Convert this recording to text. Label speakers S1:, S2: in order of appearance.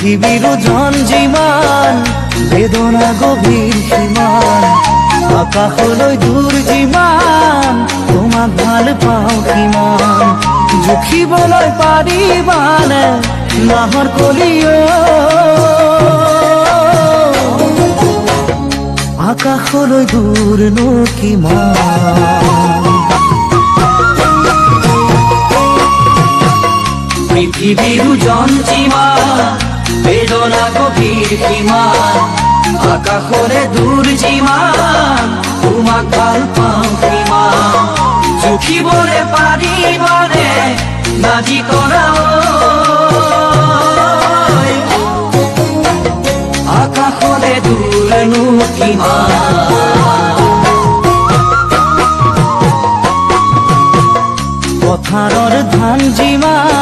S1: পৃথিৱীৰ ওজন যিমান বেদনা গভীৰ সিমান আকাশলৈ দূৰ যিমান তোমাক ভাল পাওঁ সিমান জুখিবলৈ পাৰিবানে নাহৰ কলিও আকাশলৈ দূৰনো কিমান পৃথিৱীৰ ওজন যিমান বেদনা গভীৰ সিমান আকাশৰে দূৰ যিমান তোমাক ভাল পাওঁ সিমান জুখিবলৈ পাৰিবানে নাজি কৰা আকাশৰে দূৰনো কিমান পথাৰৰ ধান যিমান